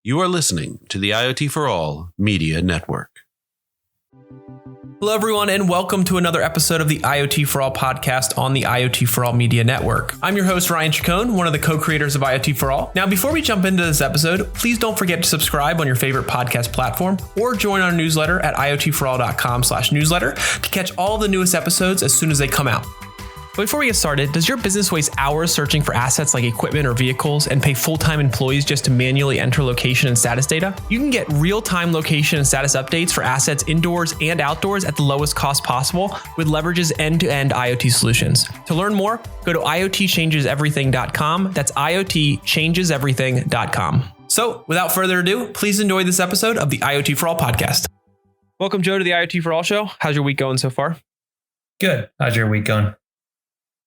You are listening to the IoT For All Media Network. Hello, everyone, and welcome to another episode of the IoT For All podcast on the IoT For All Media Network. I'm your host, Ryan Chacon, one of the co-creators of IoT For All. Now, before we jump into this episode, please don't forget to subscribe on your favorite podcast platform or join our newsletter at iotforall.com/newsletter to catch all the newest episodes as soon as they come out. But before we get started, does your business waste hours searching for assets like equipment or vehicles and pay full-time employees just to manually enter location and status data? You can get real-time location and status updates for assets indoors and outdoors at the lowest cost possible with Leverage's end-to-end IoT solutions. To learn more, go to iotchangeseverything.com. That's iotchangeseverything.com. So, without further ado, please enjoy this episode of the IoT For All podcast. Welcome, Joe, to the IoT For All show. How's your week going so far? Good. How's your week going?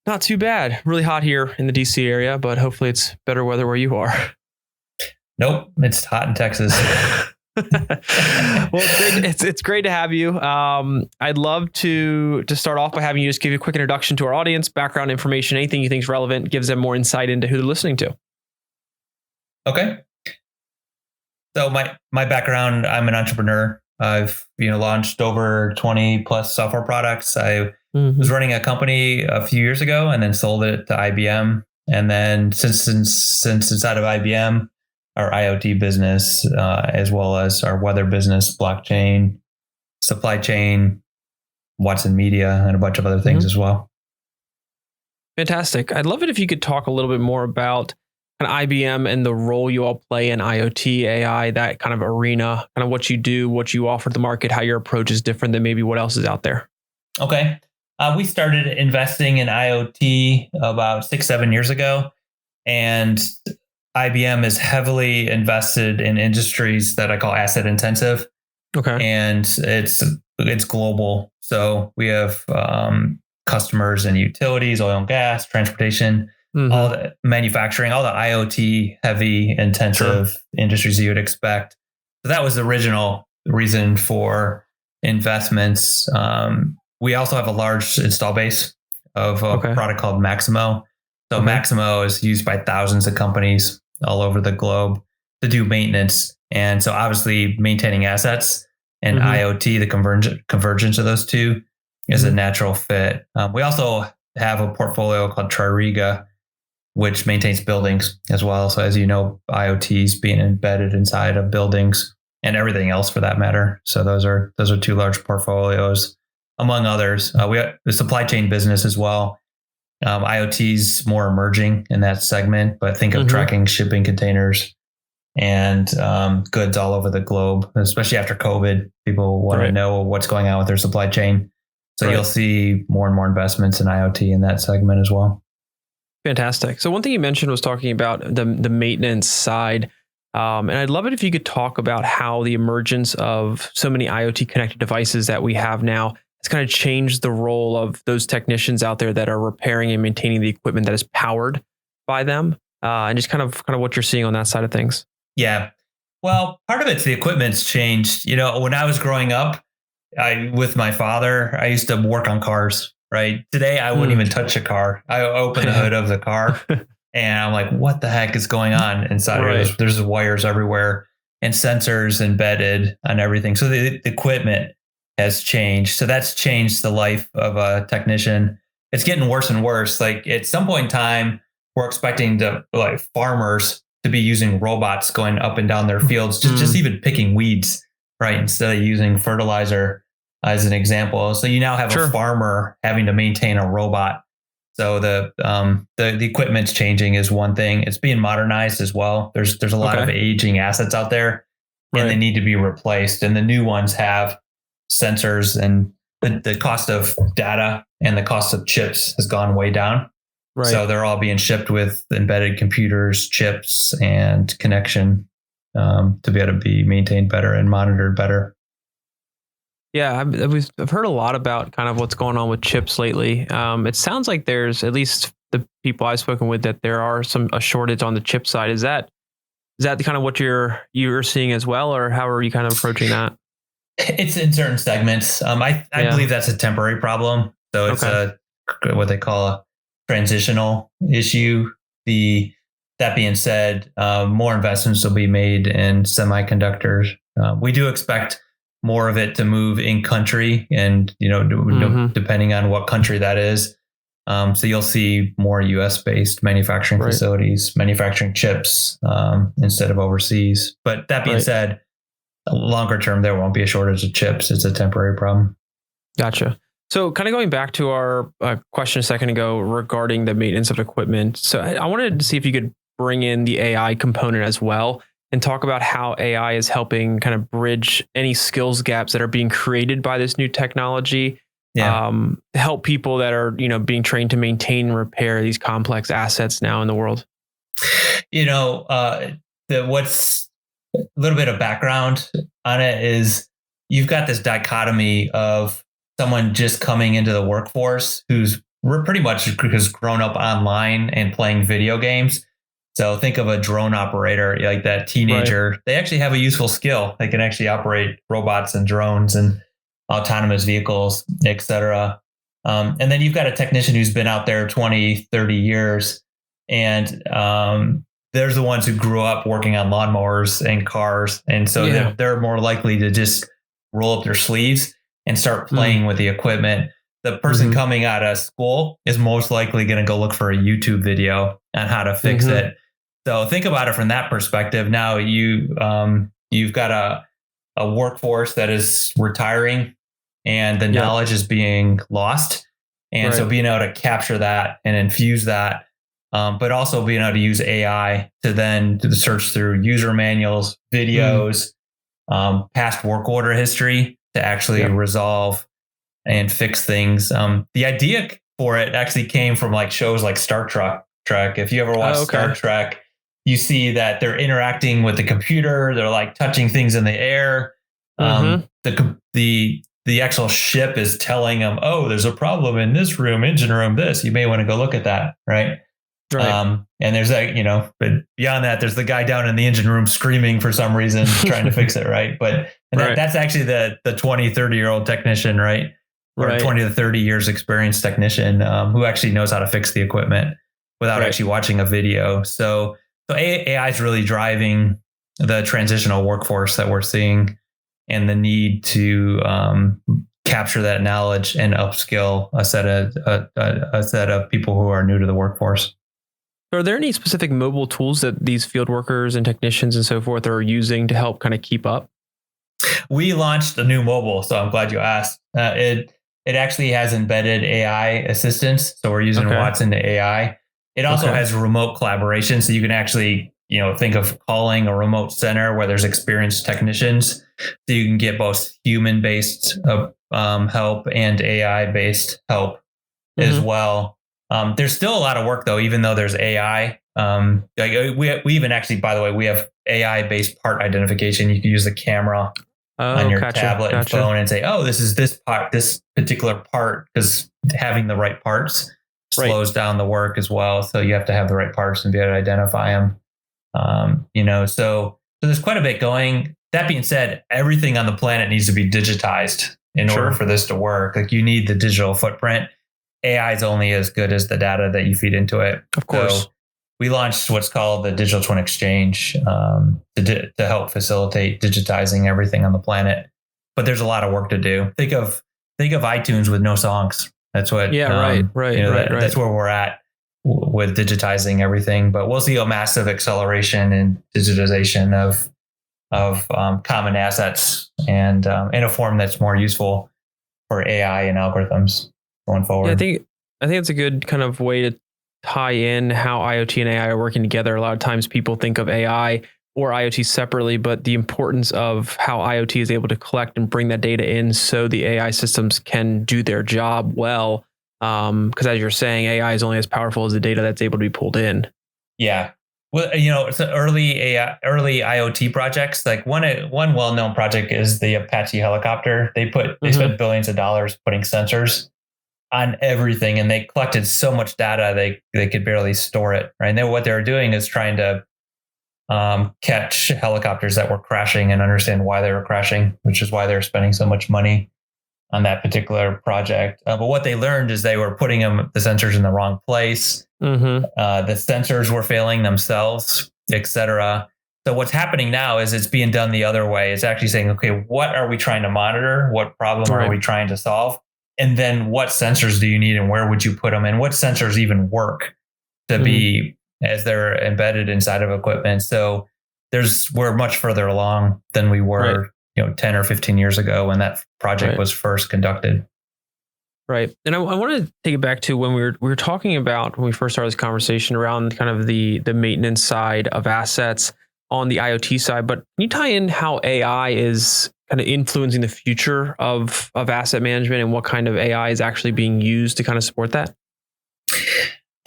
Not too bad. Really hot here in the DC area, but hopefully it's better weather where you are. Nope, it's hot in Texas. Well, it's great to have you. I'd love to start off by having you just give you a quick introduction to our audience, background information, anything you think is relevant, gives them more insight into who they're listening to. Okay. So my background, I'm an entrepreneur. I've launched over 20 plus software products. I was running a company a few years ago and then sold it to IBM. And then since inside of IBM, our IoT business, as well as our weather business, blockchain, supply chain, Watson Media, and a bunch of other things as well. Fantastic. I'd love it if you could talk a little bit more about an IBM and the role you all play in IoT, AI, that kind of arena, kind of what you do, what you offer the market, how your approach is different than maybe what else is out there. Okay. We started investing in IoT about 6-7 years ago, and IBM is heavily invested in industries that I call asset intensive. Okay. And it's global. So we have customers in utilities, oil and gas, transportation, all the manufacturing, all the IoT heavy intensive industries you would expect. So that was the original reason for investments. We also have a large install base of a product called Maximo. So Maximo is used by thousands of companies all over the globe to do maintenance. And so obviously maintaining assets and IoT, the convergence of those two is a natural fit. We also have a portfolio called Tririga, which maintains buildings as well. So as you know, IoT is being embedded inside of buildings and everything else for that matter. So those are two large portfolios. Among others, we have the supply chain business as well. IoT is more emerging in that segment, but think of tracking shipping containers and goods all over the globe, especially after COVID. People want to know what's going on with their supply chain. So you'll see more and more investments in IoT in that segment as well. Fantastic. So one thing you mentioned was talking about the maintenance side. And I'd love it if you could talk about how the emergence of so many IoT connected devices that we have now has kind of changed the role of those technicians out there that are repairing and maintaining the equipment that is powered by them, and just kind of what you're seeing on that side of things. Yeah. Well, part of it's the equipment's changed. When I was growing up, with my father, I used to work on cars, right? Today, I wouldn't even touch a car. I open the hood of the car and I'm like, what the heck is going on inside? There's wires everywhere and sensors embedded on everything. So the equipment has changed. So that's changed the life of a technician. It's getting worse and worse. Like at some point in time, we're expecting farmers to be using robots going up and down their fields, just even picking weeds, right? Instead of using fertilizer as an example. So you now have a farmer having to maintain a robot. So the equipment's changing is one thing. It's being modernized as well. There's a lot of aging assets out there and they need to be replaced. And the new ones have sensors, and the cost of data and the cost of chips has gone way down. So they're all being shipped with embedded computers, chips, and connection to be able to be maintained better and monitored better. Yeah, I've heard a lot about kind of what's going on with chips lately. It sounds like there's, at least the people I've spoken with, that there are a shortage on the chip side. Is that kind of what you're seeing as well, or how are you kind of approaching that? It's in certain segments. I believe that's a temporary problem. So it's what they call a transitional issue. The That being said, more investments will be made in semiconductors. We do expect more of it to move in country, and depending on what country that is. So you'll see more U.S. based manufacturing facilities, manufacturing chips instead of overseas. But that being said, longer term, there won't be a shortage of chips. It's a temporary problem. Gotcha. So kind of going back to our question a second ago regarding the maintenance of equipment. So I wanted to see if you could bring in the AI component as well and talk about how AI is helping kind of bridge any skills gaps that are being created by this new technology. Help people that are, being trained to maintain and repair these complex assets now in the world. What's a little bit of background on it is you've got this dichotomy of someone just coming into the workforce who's pretty much has grown up online and playing video games. So think of a drone operator, like that teenager. They actually have a useful skill. They can actually operate robots and drones and autonomous vehicles, et cetera. And then you've got a technician who's been out there 20, 30 years. And there's the ones who grew up working on lawnmowers and cars. And so they're more likely to just roll up their sleeves and start playing with the equipment. The person coming out of school is most likely going to go look for a YouTube video on how to fix it. So think about it from that perspective. Now you've got a workforce that is retiring and the knowledge is being lost. And so being able to capture that and infuse that, but also being able to use AI to then do the search through user manuals, videos, past work order history to actually resolve and fix things. The idea for it actually came from like shows like Star Trek. If you ever watch Star Trek, you see that they're interacting with the computer. They're like touching things in the air. The actual ship is telling them, "Oh, there's a problem in this room, engine room. This you may want to go look at that." Right. And there's but beyond that, there's the guy down in the engine room screaming for some reason, trying to fix it. Right. But that's actually the 20, 30-year-old technician, right? Or 20 to 30 years experienced technician who actually knows how to fix the equipment without actually watching a video. So AI is really driving the transitional workforce that we're seeing and the need to capture that knowledge and upskill a set of people who are new to the workforce. Are there any specific mobile tools that these field workers and technicians and so forth are using to help kind of keep up? We launched a new mobile, so I'm glad you asked. It actually has embedded AI assistance, so we're using Watson to AI. It also has remote collaboration, so you can actually think of calling a remote center where there's experienced technicians, so you can get both human-based help and AI-based help as well. There's still a lot of work though, even though there's AI. We even actually, by the way, we have AI-based part identification. You can use the camera on your tablet and phone and say, "Oh, this is this part, this particular part," because having the right parts slows down the work as well. So you have to have the right parts and be able to identify them. So there's quite a bit going. That being said, everything on the planet needs to be digitized in order for this to work. Like you need the digital footprint. AI is only as good as the data that you feed into it. Of course. So we launched what's called the Digital Twin Exchange to help facilitate digitizing everything on the planet. But there's a lot of work to do. Think of iTunes with no songs. That's what. That's where we're at with digitizing everything. But we'll see a massive acceleration in digitization of common assets and in a form that's more useful for AI and algorithms going forward. Yeah, I think it's a good kind of way to tie in how IoT and AI are working together. A lot of times people think of AI or IoT separately, but the importance of how IoT is able to collect and bring that data in so the AI systems can do their job well. Because as you're saying, AI is only as powerful as the data that's able to be pulled in. Yeah. Well, it's early IoT projects. Like one well-known project is the Apache helicopter. They spent billions of dollars putting sensors on everything, and they collected so much data they could barely store it. Right. And then what they were doing is trying to catch helicopters that were crashing and understand why they were crashing, which is why they were spending so much money. on that particular project. But what they learned is they were putting the sensors in the wrong place. The sensors were failing themselves, et cetera. So what's happening now is it's being done the other way. It's actually saying, okay, what are we trying to monitor? What problem are we trying to solve? And then what sensors do you need and where would you put them? And what sensors even work to be as they're embedded inside of equipment? So we're much further along than we were, 10 or 15 years ago when that project was first conducted. Right. And I want to take it back to when we were talking about when we first started this conversation around kind of the maintenance side of assets on the IoT side, but can you tie in how AI is kind of influencing the future of asset management and what kind of AI is actually being used to kind of support that?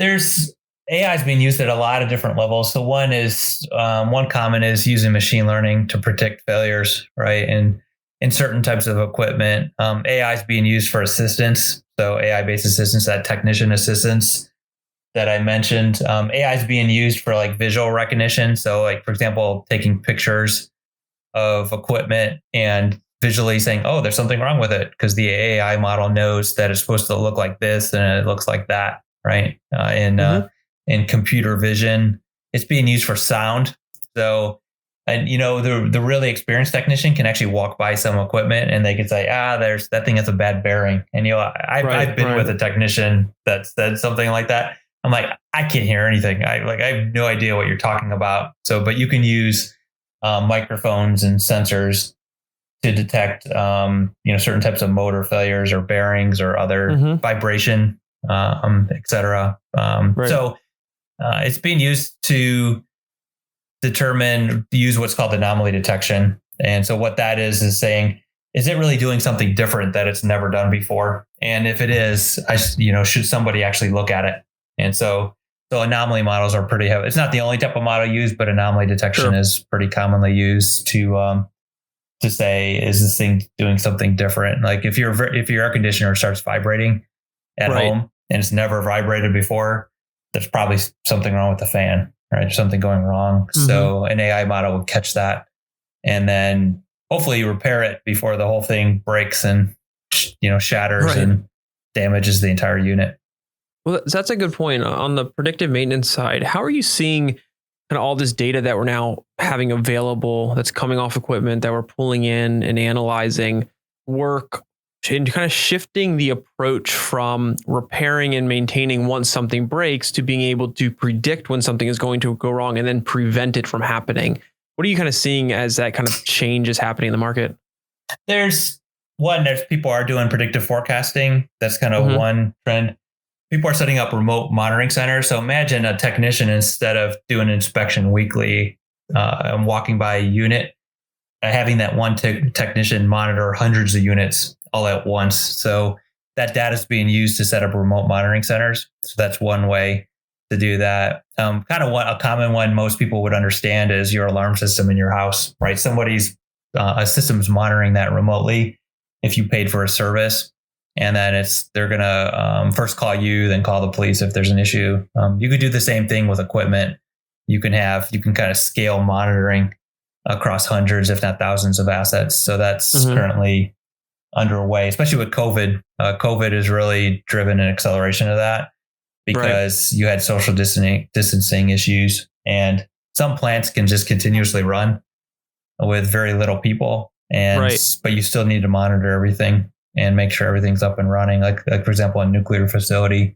AI is being used at a lot of different levels. So one common is using machine learning to predict failures, right? And in certain types of equipment, AI is being used for assistance. So AI-based assistance, that technician assistance that I mentioned. AI is being used for like visual recognition. So like, for example, taking pictures of equipment and visually saying, oh, there's something wrong with it because the AI model knows that it's supposed to look like this and it looks like that, right? In computer vision, it's being used for sound. So, and the really experienced technician can actually walk by some equipment and they can say, that thing has a bad bearing. And I've been with a technician that said something like that. I'm like, I can't hear anything. I have no idea what you're talking about. So, but you can use microphones and sensors to detect, certain types of motor failures or bearings or other vibration, et cetera. So it's being used to use what's called anomaly detection. And so what that is saying, is it really doing something different that it's never done before? And if it is, should somebody actually look at it? And so anomaly models are pretty heavy. It's not the only type of model used, but anomaly detection is pretty commonly used to say, is this thing doing something different? Like if your air conditioner starts vibrating at home and it's never vibrated before, there's probably something wrong with the fan, right? There's something going wrong. So an AI model would catch that and then hopefully repair it before the whole thing breaks and shatters and damages the entire unit. Well, that's a good point. On the predictive maintenance side, how are you seeing kind of all this data that we're now having available that's coming off equipment that we're pulling in and analyzing work and kind of shifting the approach from repairing and maintaining once something breaks to being able to predict when something is going to go wrong and then prevent it from happening? What are you kind of seeing as that kind of change is happening in the market? There's people are doing predictive forecasting. That's kind of one trend. People are setting up remote monitoring centers. So imagine a technician, instead of doing an inspection weekly and walking by a unit, having that one technician monitor hundreds of units all at once. So that data is being used to set up remote monitoring centers. So that's one way to do that. Kind of a common one most people would understand is your alarm system in your house, right? A system's monitoring that remotely if you paid for a service. And then they're going to first call you, then call the police if there's an issue. You could do the same thing with equipment. You can kind of scale monitoring across hundreds, if not thousands of assets. So that's currently underway, especially with COVID. COVID has really driven an acceleration of that because you had social distancing issues, and some plants can just continuously run with very little people. But you still need to monitor everything and make sure everything's up and running. Like for example, a nuclear facility,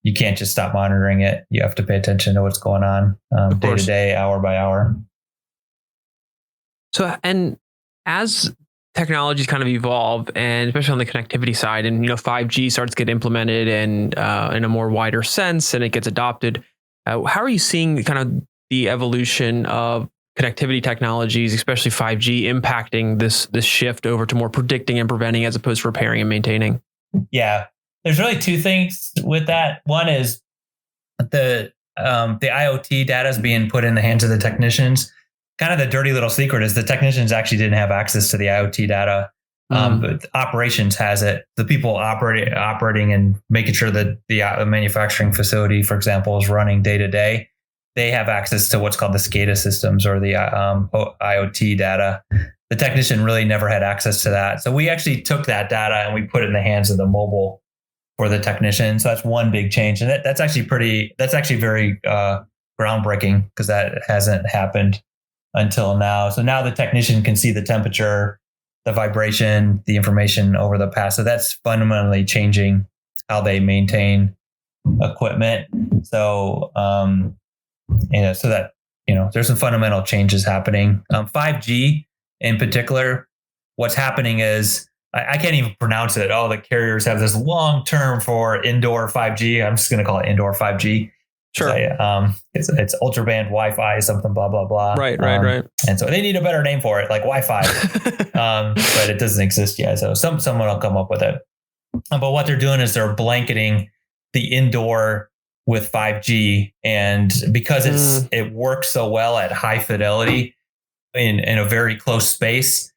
you can't just stop monitoring it. You have to pay attention to what's going on day to day, hour by hour. So, and as technologies kind of evolve, and especially on the connectivity side, and 5G starts to get implemented and in a more wider sense, and it gets adopted, how are you seeing kind of the evolution of connectivity technologies, especially 5G, impacting this shift over to more predicting and preventing as opposed to repairing and maintaining? Yeah, there's really two things with that. One is the IoT data is being put in the hands of the technicians. Kind of the dirty little secret is the technicians actually didn't have access to the IoT data. But operations has it. The people operating and making sure that the manufacturing facility, for example, is running day to day. They have access to what's called the SCADA systems or the IoT data. the technician really never had access to that. So we actually took that data and we put it in the hands of the mobile for the technician. So that's one big change. And that's actually very groundbreaking, because that hasn't happened until now. So now the technician can see the temperature, the vibration, the information over the past. So that's fundamentally changing how they maintain equipment. So, there's some fundamental changes happening. 5G in particular, what's happening is, I can't even pronounce it. The carriers have this long term for indoor 5G. I'm just going to call it indoor 5G. Sure. It's ultra-band Wi-Fi, something, blah, blah, blah. Right. And so they need a better name for it, like Wi-Fi. But it doesn't exist yet. So someone will come up with it. But what they're doing is they're blanketing the indoor with 5G. And because it works so well at high fidelity in a very close space,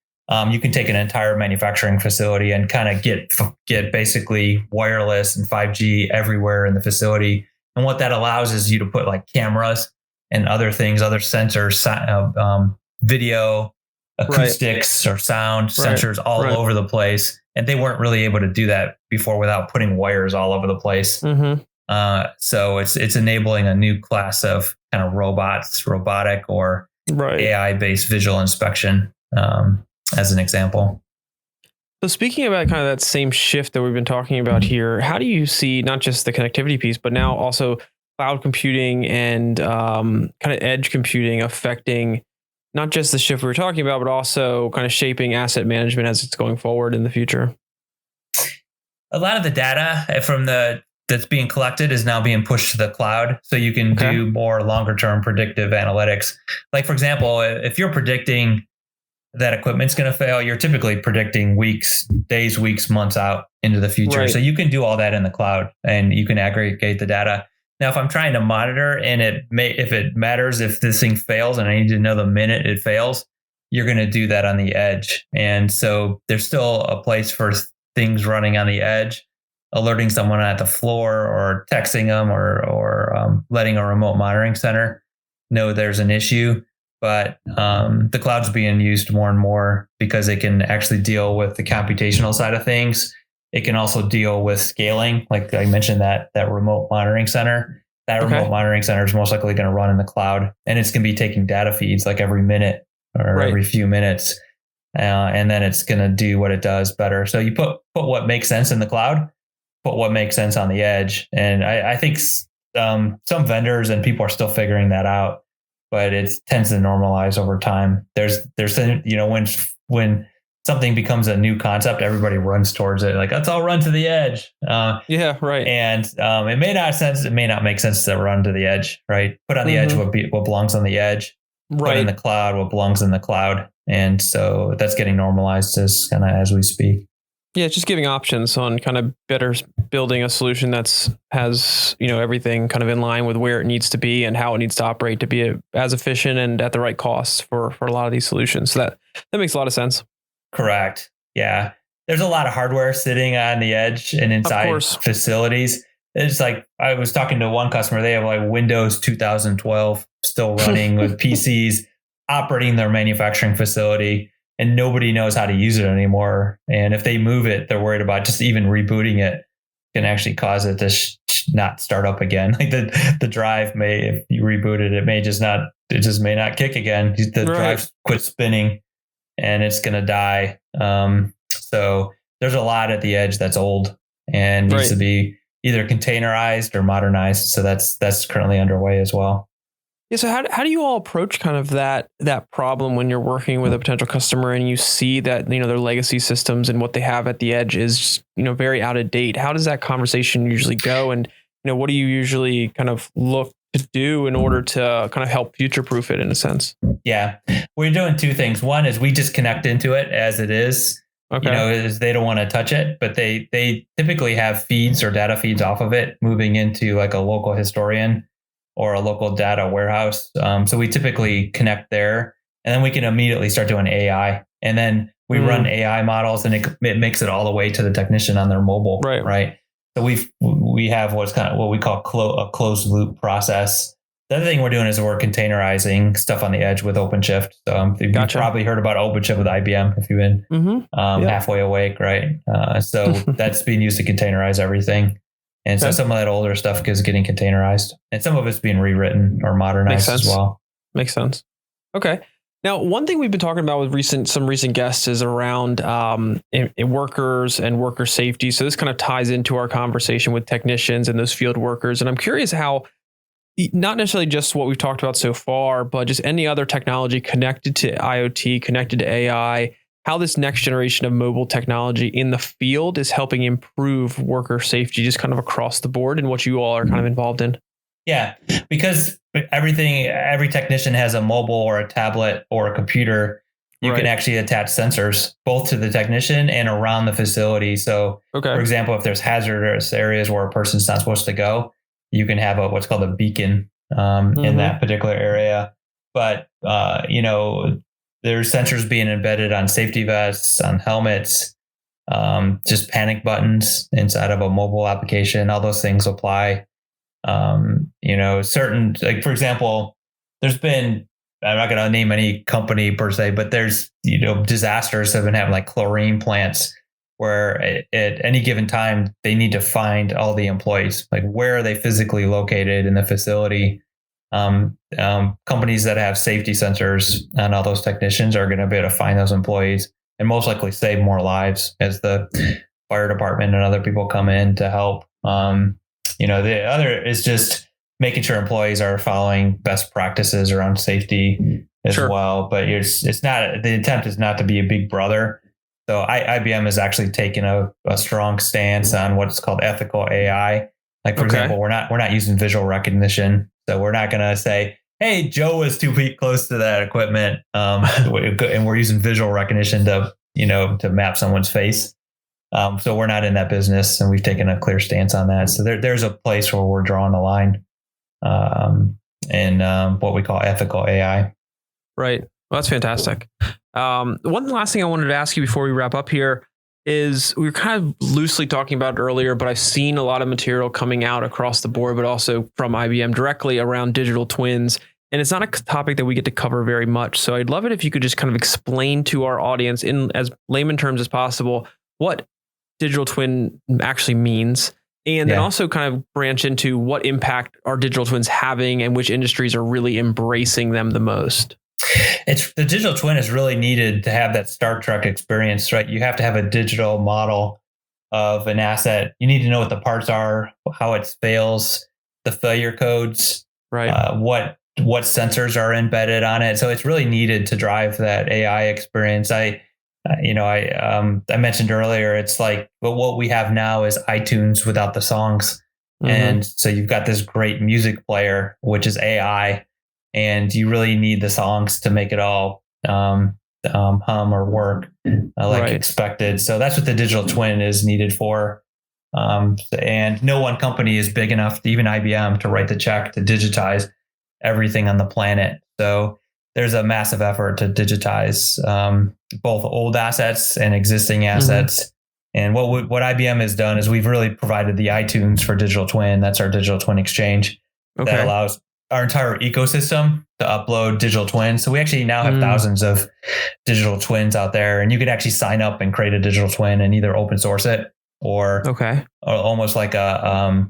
you can take an entire manufacturing facility and kind of get basically wireless and 5G everywhere in the facility. And what that allows is you to put like cameras and other things, other sensors, video, acoustics or sound sensors all over the place. And they weren't really able to do that before without putting wires all over the place. So it's enabling a new class of kind of robotic or AI-based visual inspection, as an example. So speaking about kind of that same shift that we've been talking about here, how do you see not just the connectivity piece, but now also cloud computing and kind of edge computing affecting not just the shift we were talking about, but also kind of shaping asset management as it's going forward in the future? A lot of the data that's being collected is now being pushed to the cloud, so you can do more longer term predictive analytics. Like, for example, if you're predicting that equipment's going to fail, you're typically predicting days, weeks, months out into the future. So you can do all that in the cloud and you can aggregate the data. Now, if I'm trying to monitor and if it matters if this thing fails and I need to know the minute it fails, you're going to do that on the edge. And so there's still a place for things running on the edge, alerting someone at the floor or texting them or letting a remote monitoring center know there's an issue. But the cloud's being used more and more because it can actually deal with the computational side of things. It can also deal with scaling. Like I mentioned, that remote monitoring center. That remote monitoring center is most likely going to run in the cloud, and it's going to be taking data feeds like every minute or every few minutes, and then it's going to do what it does better. So you put what makes sense in the cloud, put what makes sense on the edge, and I think some vendors and people are still figuring that out. But it tends to normalize over time. There's when something becomes a new concept, everybody runs towards it. Like, let's all run to the edge. And it may not make sense to run to the edge, right? Put on the edge what belongs on the edge. Put in the cloud what belongs in the cloud. And so that's getting normalized as we speak. Yeah, it's just giving options on kind of better building a solution has everything kind of in line with where it needs to be and how it needs to operate to be as efficient and at the right cost for a lot of these solutions. So that makes a lot of sense. Correct. Yeah. There's a lot of hardware sitting on the edge and inside facilities. It's like, I was talking to one customer, they have like Windows 2012 still running with PCs operating their manufacturing facility. And nobody knows how to use it anymore. And if they move it, they're worried about just even rebooting it can actually cause it to not start up again. Like the drive may, if you reboot it, it just may not kick again. The drive quit spinning and it's going to die. So there's a lot at the edge that's old and needs to be either containerized or modernized. So that's currently underway as well. Yeah. So how do you all approach kind of that problem when you're working with a potential customer and you see that, their legacy systems and what they have at the edge is, very out of date? How does that conversation usually go? And, what do you usually kind of look to do in order to kind of help future-proof it in a sense? Yeah, we're doing two things. One is we just connect into it as it is. Okay. They don't want to touch it, but they typically have feeds or data feeds off of it moving into like a local historian or a local data warehouse. So we typically connect there, and then we can immediately start doing AI. And then we run AI models, and it makes it all the way to the technician on their mobile. Right. So we have what we call a closed loop process The other thing we're doing is we're containerizing stuff on the edge with OpenShift. So you've probably heard about OpenShift with IBM if you've been halfway awake, right? So that's being used to containerize everything. And so some of that older stuff is getting containerized, and some of it's being rewritten or modernized as well. Makes sense. Okay. Now, one thing we've been talking about with some recent guests is around workers and worker safety. So this kind of ties into our conversation with technicians and those field workers. And I'm curious how, not necessarily just what we've talked about so far, but just any other technology connected to IoT, connected to AI, how this next generation of mobile technology in the field is helping improve worker safety just kind of across the board, and what you all are kind of involved in. Yeah, because every technician has a mobile or a tablet or a computer. You can actually attach sensors both to the technician and around the facility. So, for example, if there's hazardous areas where a person's not supposed to go, you can have what's called a beacon in that particular area. But, there's sensors being embedded on safety vests, on helmets, just panic buttons inside of a mobile application. All those things apply. Certain, like, for example, there's been, I'm not going to name any company per se, but there's, disasters have been having like chlorine plants where at any given time, they need to find all the employees, like where are they physically located in the facility. Companies that have safety sensors on all those technicians are going to be able to find those employees and most likely save more lives as the fire department and other people come in to help. The other is just making sure employees are following best practices around safety as well. But it's not, the intent is not to be a big brother. So IBM has actually taken a strong stance on what's called ethical AI. Like, for example, we're not using visual recognition. So we're not going to say, hey, Joe was 2 feet close to that equipment. And we're using visual recognition to map someone's face. So we're not in that business, and we've taken a clear stance on that. So there's a place where we're drawing a line in what we call ethical AI. Right. Well, that's fantastic. One last thing I wanted to ask you before we wrap up here is, we were kind of loosely talking about it earlier, but I've seen a lot of material coming out across the board, but also from IBM directly around digital twins. And it's not a topic that we get to cover very much. So I'd love it if you could just kind of explain to our audience in as layman terms as possible what digital twin actually means, and then also kind of branch into what impact are digital twins having and which industries are really embracing them the most. The digital twin is really needed to have that Star Trek experience, right? You have to have a digital model of an asset. You need to know what the parts are, how it fails, the failure codes, right? What sensors are embedded on it. So it's really needed to drive that AI experience. I mentioned earlier, it's like, but what we have now is iTunes without the songs. And so you've got this great music player, which is AI, and you really need the songs to make it all hum or work expected. So that's what the digital twin is needed for. And no one company is big enough, even IBM, to write the check to digitize everything on the planet. So there's a massive effort to digitize both old assets and existing assets. And what IBM has done is we've really provided the iTunes for digital twin. That's our digital twin exchange that allows our entire ecosystem to upload digital twins. So we actually now have thousands of digital twins out there, and you could actually sign up and create a digital twin and either open source it or almost like a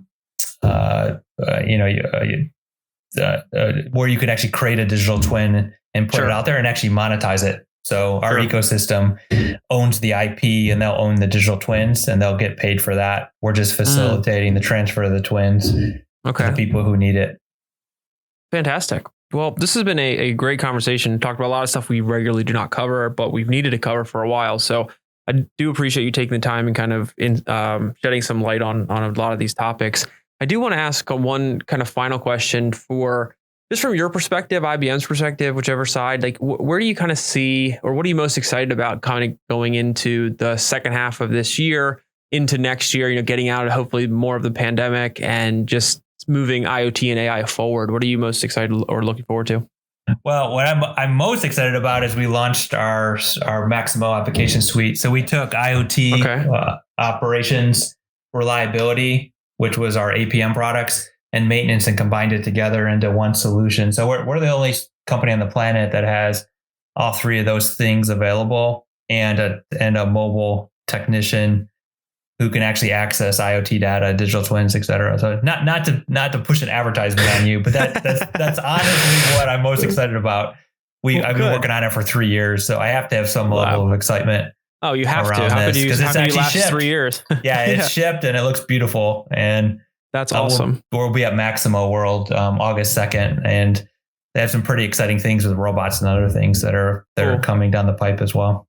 where you could actually create a digital twin and put it out there and actually monetize it. So our ecosystem owns the IP, and they'll own the digital twins, and they'll get paid for that. We're just facilitating the transfer of the twins to the people who need it. Fantastic. Well, this has been a great conversation. Talked about a lot of stuff we regularly do not cover, but we've needed to cover for a while. So I do appreciate you taking the time and kind of shedding some light on a lot of these topics. I do want to ask one kind of final question for just from your perspective, IBM's perspective, whichever side, like where do you kind of see, or what are you most excited about kind of going into the second half of this year into next year, getting out of hopefully more of the pandemic and just moving IoT and AI forward? What are you most excited or looking forward to? Well, what I'm most excited about is we launched our Maximo application suite. So we took IoT operations reliability, which was our APM products, and maintenance and combined it together into one solution. So we're the only company on the planet that has all three of those things available, and a mobile technician who can actually access IoT data, digital twins, et cetera. So not to push an advertisement on you, but that's honestly what I'm most excited about. I've been working on it for 3 years, so I have to have some level of excitement. Oh, you have to. How could you last shipped. 3 years? Yeah, it's shipped and it looks beautiful. And that's awesome. We'll be at Maximo World August 2nd, and they have some pretty exciting things with robots and other things that are coming down the pipe as well.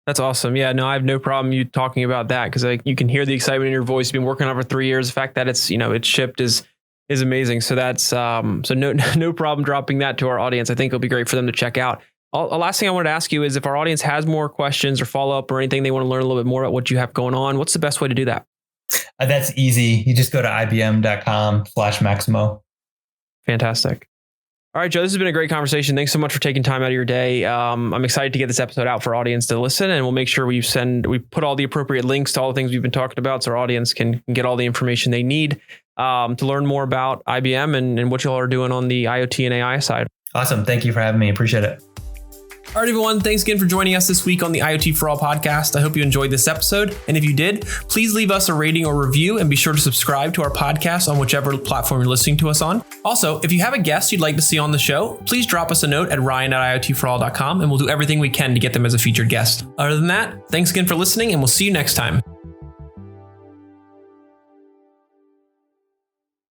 That's awesome. Yeah, no, I have no problem you talking about that, because you can hear the excitement in your voice. You've been working on it for 3 years. The fact that it's shipped is amazing. So that's no problem dropping that to our audience. I think it'll be great for them to check out. The last thing I wanted to ask you is if our audience has more questions or follow up or anything they want to learn a little bit more about what you have going on, what's the best way to do that? That's easy. You just go to ibm.com/Maximo. Fantastic. All right, Joe, this has been a great conversation. Thanks so much for taking time out of your day. I'm excited to get this episode out for our audience to listen, and we'll make sure we put all the appropriate links to all the things we've been talking about so our audience can get all the information they need to learn more about IBM and what you all are doing on the IoT and AI side. Awesome. Thank you for having me. Appreciate it. All right, everyone. Thanks again for joining us this week on the IoT For All podcast. I hope you enjoyed this episode. And if you did, please leave us a rating or review and be sure to subscribe to our podcast on whichever platform you're listening to us on. Also, if you have a guest you'd like to see on the show, please drop us a note at ryan@iotforall.com and we'll do everything we can to get them as a featured guest. Other than that, thanks again for listening and we'll see you next time.